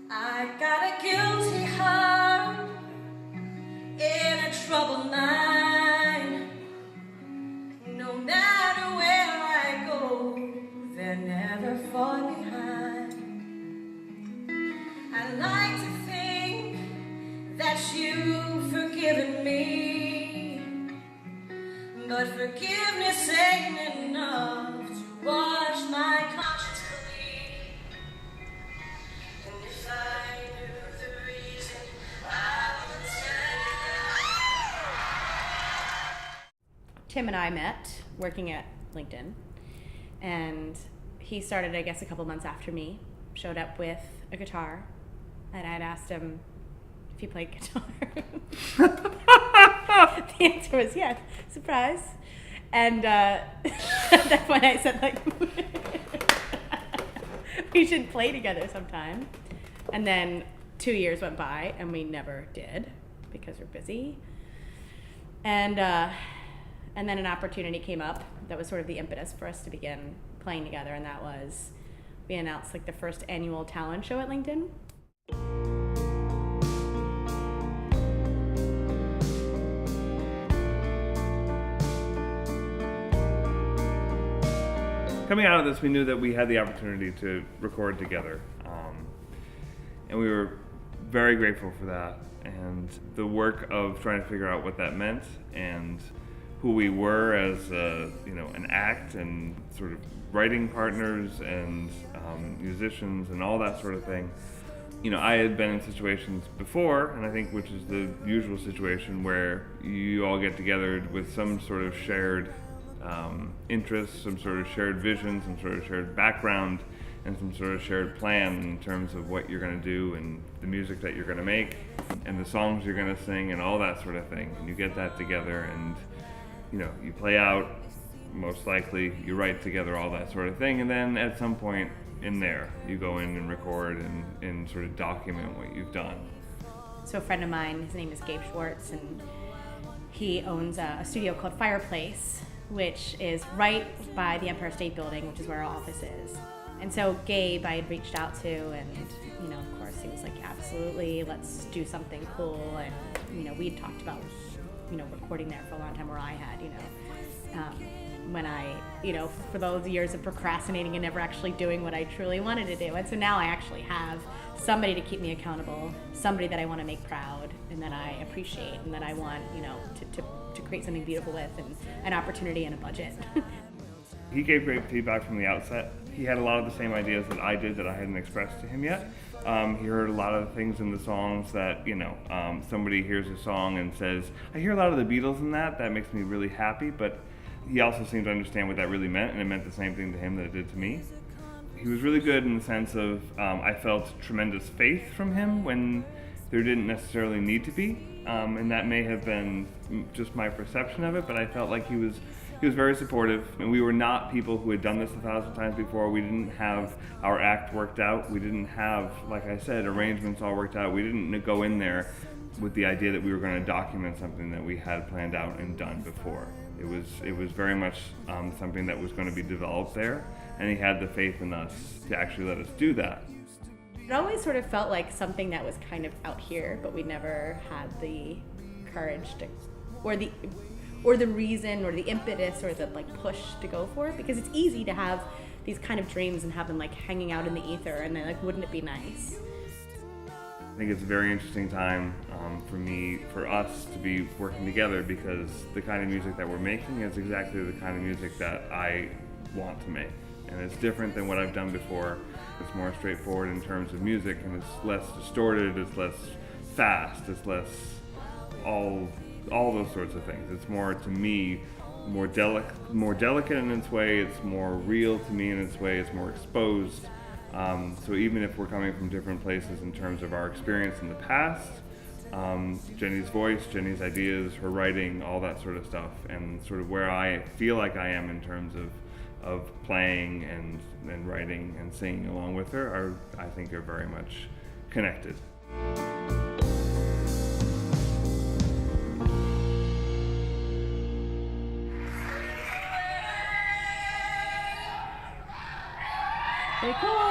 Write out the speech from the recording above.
I got a guilty heart in a troubled mind. No matter where I go, they're never far behind. I like to think that you've forgiven me, but forgiveness ain't enough to wash my conscience clean. And if I knew the reason, I would tell. Tim and I met working at LinkedIn, and he started, I guess, a couple months after me, showed up with a guitar, and I'd asked him if he played guitar. The answer was yes, surprise. And at that point I said, like, we should play together sometime. And then 2 years went by and we never did because we're busy. And then an opportunity came up that was sort of the impetus for us to begin playing together, and that was we announced like the first annual talent show at LinkedIn. Coming out of this, we knew that we had the opportunity to record together, and we were very grateful for that. And the work of trying to figure out what that meant and who we were as an act and sort of writing partners and musicians and all that sort of thing. You know, I had been in situations before, and I think which is the usual situation, where you all get together with some sort of shared interests, some sort of shared vision, some sort of shared background, and some sort of shared plan in terms of what you're going to do and the music that you're going to make and the songs you're going to sing and all that sort of thing. And you get that together, and you play out, most likely you write together, all that sort of thing, and then at some point in there you go in and record and sort of document what you've done. So a friend of mine, his name is Gabe Schwartz, and he owns a studio called Fireplace, which is right by the Empire State Building, which is where our office is. And so Gabe I had reached out to, and of course he was like, absolutely, let's do something cool. And we had talked about recording there for a long time, where I had when I for those years of procrastinating and never actually doing what I truly wanted to do. And so now I actually have somebody to keep me accountable, somebody that I want to make proud and that I appreciate and that I want to create something beautiful with, and an opportunity and a budget. He gave great feedback from the outset. He had a lot of the same ideas that I did that I hadn't expressed to him yet. He heard a lot of the things in the songs that, somebody hears a song and says, I hear a lot of the Beatles in that makes me really happy, but he also seemed to understand what that really meant, and it meant the same thing to him that it did to me. He was really good in the sense of, I felt tremendous faith from him when there didn't necessarily need to be, and that may have been just my perception of it, but I felt like he was very supportive, and we were not people who had done this 1,000 times before. We didn't have our act worked out. We didn't have, like I said, arrangements all worked out. We didn't go in there with the idea that we were going to document something that we had planned out and done before. It was very much something that was going to be developed there, and he had the faith in us to actually let us do that. It always sort of felt like something that was kind of out here, but we never had the courage to, or the reason or the impetus or the push to go for it, because it's easy to have these kind of dreams and have them hanging out in the ether, and then wouldn't it be nice? I think it's a very interesting time for us to be working together, because the kind of music that we're making is exactly the kind of music that I want to make, and it's different than what I've done before. It's more straightforward in terms of music, and it's less distorted, it's less fast, it's less all those sorts of things. It's more, to me, more delicate in its way. It's more real to me in its way. It's more exposed. So even if we're coming from different places in terms of our experience in the past, Jennie's voice, Jennie's ideas, her writing, all that sort of stuff, and sort of where I feel like I am in terms of playing and writing and singing along with her, I think are very much connected. Pretty cool.